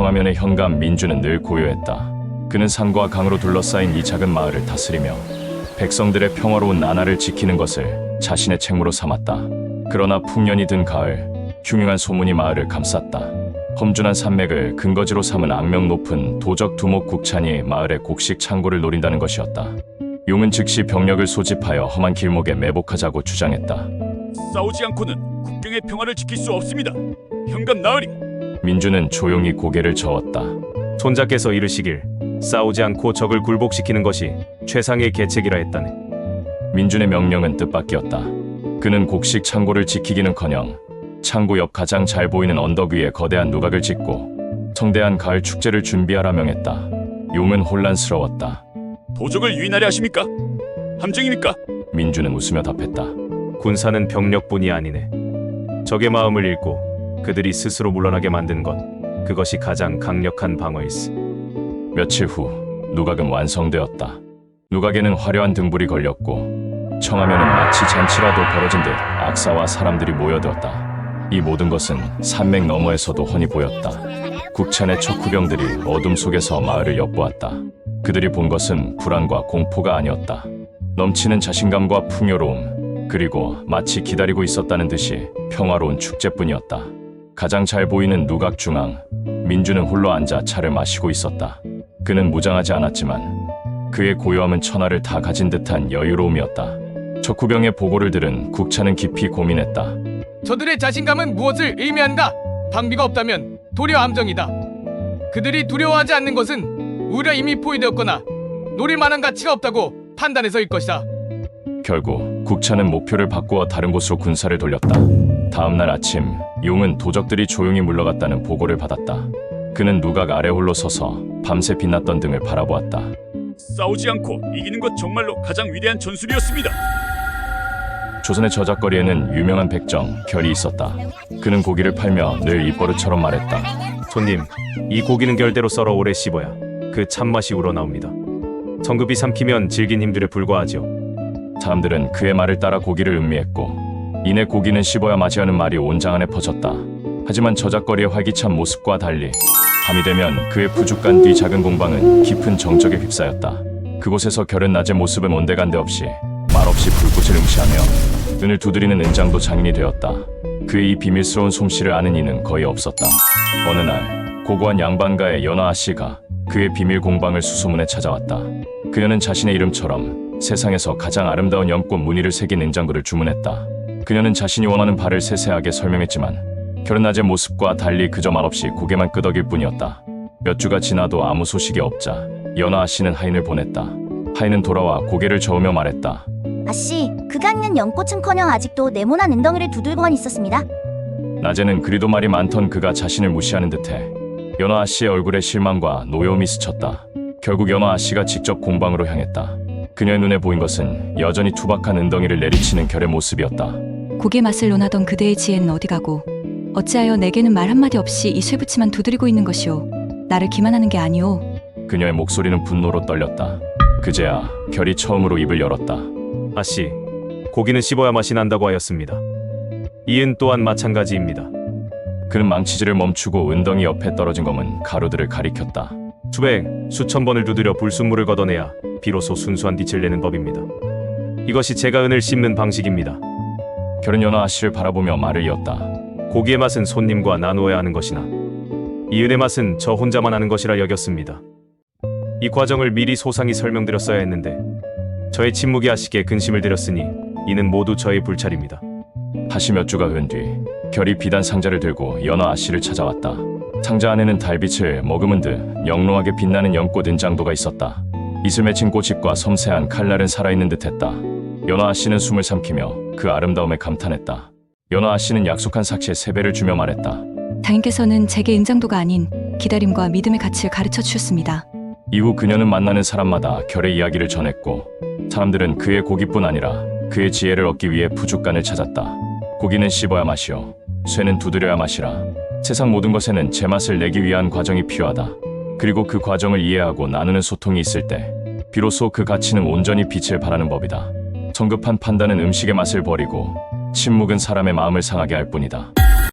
청하면의 현감 민주는 늘 고요했다. 그는 산과 강으로 둘러싸인 이 작은 마을을 다스리며 백성들의 평화로운 나날을 지키는 것을 자신의 책무로 삼았다. 그러나 풍년이 든 가을, 흉흉한 소문이 마을을 감쌌다. 험준한 산맥을 근거지로 삼은 악명 높은 도적 두목 국찬이 마을의 곡식 창고를 노린다는 것이었다. 용은 즉시 병력을 소집하여 험한 길목에 매복하자고 주장했다. 싸우지 않고는 국경의 평화를 지킬 수 없습니다. 현감 나으리. 민주는 조용히 고개를 저었다. 손자께서 이르시길 싸우지 않고 적을 굴복시키는 것이 최상의 계책이라 했다네. 민준의 명령은 뜻밖이었다. 그는 곡식 창고를 지키기는커녕 창고 옆 가장 잘 보이는 언덕 위에 거대한 누각을 짓고 성대한 가을 축제를 준비하라 명했다. 용은 혼란스러웠다. 도적을 유인하려 하십니까? 함정입니까? 민주는 웃으며 답했다. 군사는 병력뿐이 아니네. 적의 마음을 읽고 그들이 스스로 물러나게 만든 것, 그것이 가장 강력한 방어일세. 며칠 후 누각은 완성되었다. 누각에는 화려한 등불이 걸렸고 청하면은 마치 잔치라도 벌어진 듯 악사와 사람들이 모여들었다. 이 모든 것은 산맥 너머에서도 훤히 보였다. 국찬의 척후병들이 어둠 속에서 마을을 엿보았다. 그들이 본 것은 불안과 공포가 아니었다. 넘치는 자신감과 풍요로움, 그리고 마치 기다리고 있었다는 듯이 평화로운 축제뿐이었다. 가장 잘 보이는 누각 중앙, 민주는 홀로 앉아 차를 마시고 있었다. 그는 무장하지 않았지만 그의 고요함은 천하를 다 가진 듯한 여유로움이었다. 척후병의 보고를 들은 국찬은 깊이 고민했다. 저들의 자신감은 무엇을 의미한가? 방비가 없다면 도리어 함정이다. 그들이 두려워하지 않는 것은 우려 이미 포위되었거나 노릴 만한 가치가 없다고 판단해서일 것이다. 결국 국찬은 목표를 바꾸어 다른 곳으로 군사를 돌렸다. 다음 날 아침, 용은 도적들이 조용히 물러갔다는 보고를 받았다. 그는 누각 아래 홀로 서서 밤새 빛났던 등을 바라보았다. 싸우지 않고 이기는 것 정말로 가장 위대한 전술이었습니다. 조선의 저작거리에는 유명한 백정, 결이 있었다. 그는 고기를 팔며 늘 입버릇처럼 말했다. 손님, 이 고기는 결대로 썰어 오래 씹어야 그 참맛이 우러나옵니다. 성급히 삼키면 질긴 힘들에 불과하죠. 사람들은 그의 말을 따라 고기를 음미했고 이내 고기는 씹어야 맛이라는 말이 온 장안에 퍼졌다. 하지만 저작거리의 활기찬 모습과 달리 밤이 되면 그의 부죽간 뒤 작은 공방은 깊은 정적에 휩싸였다. 그곳에서 결은 낮의 모습은 온데간데 없이 말없이 불꽃을 응시하며 눈을 두드리는 은장도 장인이 되었다. 그의 이 비밀스러운 솜씨를 아는 이는 거의 없었다. 어느 날 고고한 양반가의 연화 씨가 그의 비밀 공방을 수소문에 찾아왔다. 그녀는 자신의 이름처럼 세상에서 가장 아름다운 연꽃 무늬를 새긴 은장구를 주문했다. 그녀는 자신이 원하는 바를 세세하게 설명했지만 결은 낮의 모습과 달리 그저 말없이 고개만 끄덕일 뿐이었다. 몇 주가 지나도 아무 소식이 없자 연화 씨는 하인을 보냈다. 하인은 돌아와 고개를 저으며 말했다. 아씨, 그가 있는 연꽃은커녕 아직도 네모난 은덩이를 두들고만 있었습니다. 낮에는 그리도 말이 많던 그가 자신을 무시하는 듯해 연화 씨의 얼굴에 실망과 노여움이 스쳤다. 결국 연화 씨가 직접 공방으로 향했다. 그녀의 눈에 보인 것은 여전히 투박한 은덩이를 내리치는 결의 모습이었다. 고개 맛을 논하던 그대의 지혜는 어디 가고 어찌하여 내게는 말 한마디 없이 이 쇠붙이만 두드리고 있는 것이오. 나를 기만하는 게 아니오. 그녀의 목소리는 분노로 떨렸다. 그제야 결이 처음으로 입을 열었다. 아씨, 고기는 씹어야 맛이 난다고 하였습니다. 이은 또한 마찬가지입니다. 그는 망치질을 멈추고 은덩이 옆에 떨어진 검은 가루들을 가리켰다. 수백, 수천 번을 두드려 불순물을 걷어내야 비로소 순수한 빛을 내는 법입니다. 이것이 제가 은을 씹는 방식입니다. 결은 연화 씨를 바라보며 말을 이었다. 고기의 맛은 손님과 나누어야 하는 것이나 이 은의 맛은 저 혼자만 아는 것이라 여겼습니다. 이 과정을 미리 소상히 설명드렸어야 했는데 저의 침묵이 아씨께 근심을 드렸으니 이는 모두 저의 불찰입니다. 다시 몇 주가 흐른 뒤 결이 비단 상자를 들고 연화 씨를 찾아왔다. 상자 안에는 달빛을 머금은 듯 영롱하게 빛나는 연꽃 은장도가 있었다. 이슬 맺힌 꽃잎과 섬세한 칼날은 살아있는 듯했다. 연화 씨는 숨을 삼키며 그 아름다움에 감탄했다. 연화 씨는 약속한 삭시의 3배를 주며 말했다. 당인께서는 제게 은장도가 아닌 기다림과 믿음의 가치를 가르쳐 주셨습니다. 이후 그녀는 만나는 사람마다 결의 이야기를 전했고 사람들은 그의 고기뿐 아니라 그의 지혜를 얻기 위해 부죽간을 찾았다. 고기는 씹어야 맛이요, 쇠는 두드려야 맛이라. 세상 모든 것에는 제맛을 내기 위한 과정이 필요하다. 그리고 그 과정을 이해하고 나누는 소통이 있을 때 비로소 그 가치는 온전히 빛을 발하는 법이다. 성급한 판단은 음식의 맛을 버리고 침묵은 사람의 마음을 상하게 할 뿐이다.